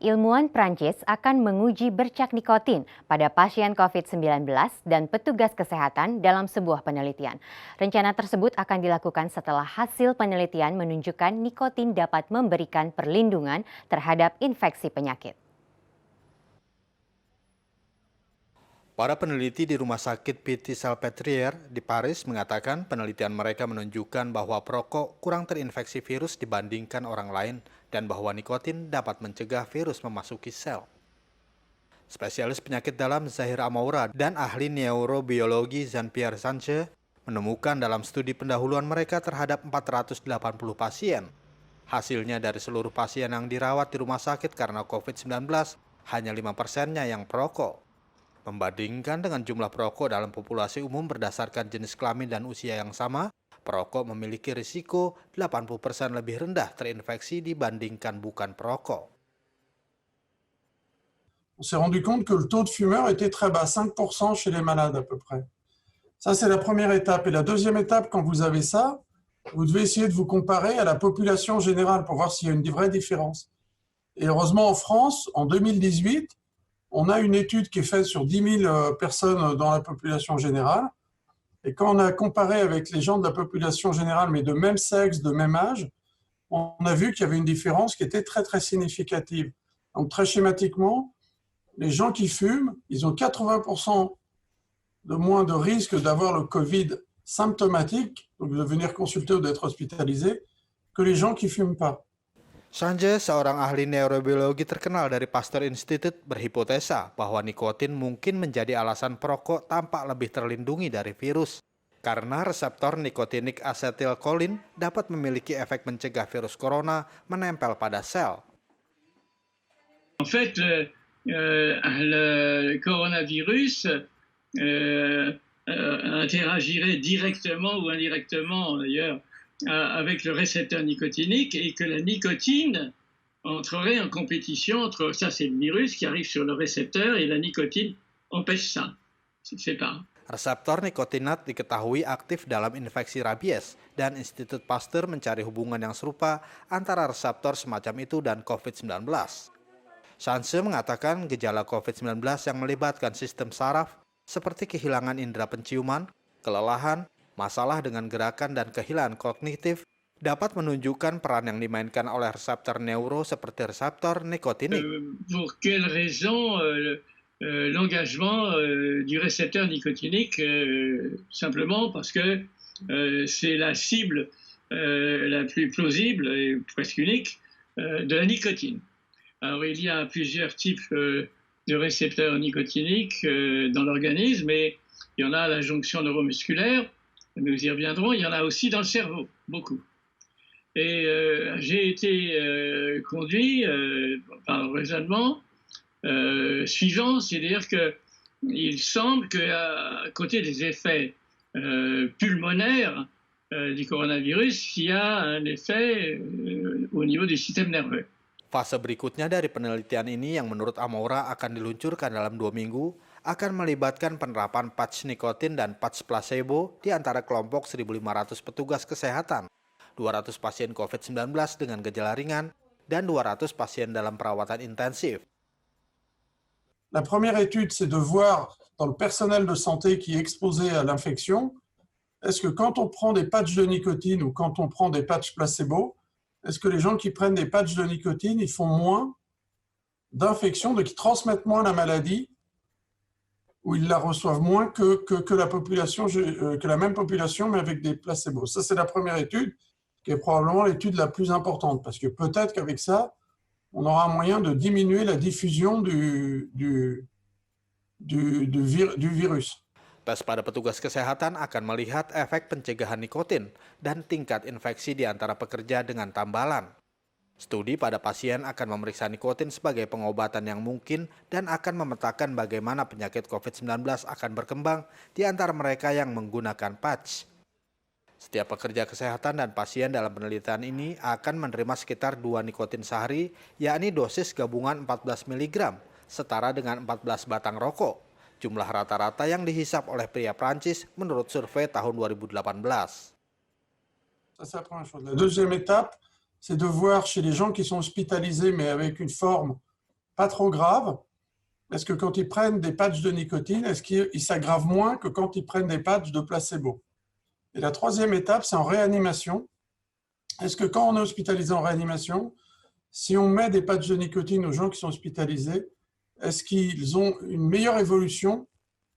Ilmuwan Prancis akan menguji bercak nikotin pada pasien COVID-19 dan petugas kesehatan dalam sebuah penelitian. Rencana tersebut akan dilakukan setelah hasil penelitian menunjukkan nikotin dapat memberikan perlindungan terhadap infeksi penyakit. Para peneliti di Rumah Sakit Pitié-Salpêtrière di Paris mengatakan penelitian mereka menunjukkan bahwa perokok kurang terinfeksi virus dibandingkan orang lain dan bahwa nikotin dapat mencegah virus memasuki sel. Spesialis penyakit dalam Zahir Amoura dan ahli neurobiologi Jean-Pierre Sanche menemukan dalam studi pendahuluan mereka terhadap 480 pasien. Hasilnya dari seluruh pasien yang dirawat di rumah sakit karena COVID-19, hanya 5%-nya yang perokok. Membandingkan dengan jumlah perokok dalam populasi umum berdasarkan jenis kelamin dan usia yang sama, perokok memiliki risiko 80% lebih rendah terinfeksi dibandingkan bukan perokok. On s'est rendu compte que le taux de fumeurs était très bas, 5% chez les malades à peu près. Ça, c'est la première étape. Et la deuxième étape, quand vous avez ça, vous devez essayer de vous comparer à la population générale pour voir s'il y a une vraie différence. Et heureusement, en France, en 2018, on a une étude qui est faite sur 10 000 personnes dans la population générale. Et quand on a comparé avec les gens de la population générale, mais de même sexe, de même âge, on a vu qu'il y avait une différence qui était très, très significative. Donc, très schématiquement, les gens qui fument, ils ont 80% de moins de risque d'avoir le Covid symptomatique, donc de venir consulter ou d'être hospitalisé, que les gens qui ne fument pas. Sanche, seorang ahli neurobiologi terkenal dari Pasteur Institute, berhipotesa bahwa nikotin mungkin menjadi alasan perokok tampak lebih terlindungi dari virus. Karena reseptor nikotinik asetilkolin dapat memiliki efek mencegah virus corona menempel pada sel. En fait, le coronavirus interagirait directement ou indirectement d'ailleurs avec le récepteur nicotinique et que la nicotine entrerait en compétition entre, ça c'est le virus qui arrive sur le récepteur et la nicotine empêche ça, sépare. Reseptor nikotinat diketahui aktif dalam infeksi rabies dan Institut Pasteur mencari hubungan yang serupa antara reseptor semacam itu dan COVID-19. Sanche mengatakan gejala COVID-19 yang melibatkan sistem saraf seperti kehilangan indera penciuman, kelelahan, masalah dengan gerakan dan kehilangan kognitif dapat menunjukkan peran yang dimainkan oleh reseptor neuro seperti reseptor nikotinik. Pour quelle raison l'engagement du récepteur nicotinique simplement parce que c'est la cible la plus plausible et presque unique de la nicotine. Alors il y a plusieurs types de récepteurs nicotiniques dans l'organisme et il y en a à la jonction neuromusculaire. Nous y reviendrons, il y en a aussi dans le cerveau, beaucoup. Et j'ai été conduit par le raisonnement suivant, c'est-à-dire qu'il semble qu'à côté des effets pulmonaires du coronavirus, il y a un effet au niveau du système nerveux. Fase berikutnya dari penelitian ini yang menurut Amoura akan diluncurkan dalam 2 minggu akan melibatkan penerapan patch nikotin dan patch placebo di antara kelompok 1.500 petugas kesehatan, 200 pasien COVID-19 dengan gejala ringan, dan 200 pasien dalam perawatan intensif. La première étude, c'est de voir dans le personnel de santé qui est exposé à l'infection, est-ce que quand on prend des patchs de nicotine ou quand on prend des patchs placebo, est-ce que les gens qui prennent des patchs de nicotine, ils font moins d'infections, qui transmettent moins la maladie, ou ils la reçoivent moins que la population, que la même population, mais avec des placebos. Ça, c'est la première étude, qui est probablement l'étude la plus importante, parce que peut-être qu'avec ça, on aura un moyen de diminuer la diffusion du virus. Tes pada petugas kesehatan akan melihat efek pencegahan nikotin dan tingkat infeksi di antara pekerja dengan tambalan. Studi pada pasien akan memeriksa nikotin sebagai pengobatan yang mungkin dan akan memetakan bagaimana penyakit COVID-19 akan berkembang di antara mereka yang menggunakan patch. Setiap pekerja kesehatan dan pasien dalam penelitian ini akan menerima sekitar 2 nikotin sehari, yakni dosis gabungan 14 mg, setara dengan 14 batang rokok. Jumlah rata-rata yang dihisap oleh pria Prancis menurut survei tahun 2018. Ça, c'est la première chose. La deuxième étape, c'est de voir chez les gens qui sont hospitalisés, mais avec une forme pas trop grave. Est-ce que quand ils prennent des patchs de nicotine, est-ce qu'ils s'aggravent moins que quand ils prennent des patchs de placebo? Et la troisième étape, c'est en réanimation. Est-ce que quand on est hospitalisé en réanimation, si on met des patchs de nicotine aux gens qui sont hospitalisés, est-ce qu'ils ont une meilleure évolution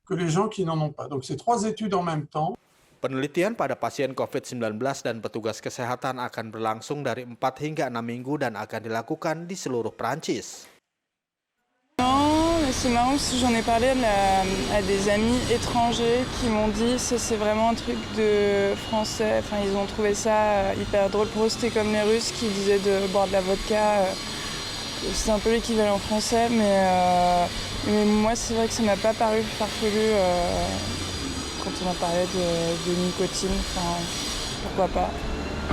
que les gens qui n'en ont pas? Donc, c'est 3 études en même temps. Penelitian pada pasien COVID-19 dan petugas kesehatan akan berlangsung dari 4 hingga 6 minggu dan akan dilakukan di seluruh Prancis. Non, mais c'est marrant parce que j'en ai parlé à des amis étrangers qui m'ont dit que c'est vraiment un truc de français. Enfin, ils ont trouvé ça hyper drôle. Pour eux, c'était comme les Russes qui disaient de boire de la vodka. C'est un peu l'équivalent français, mais moi, c'est vrai que ça m'a pas paru farfelu quand on a parlé de nicotine. Enfin, pourquoi pas.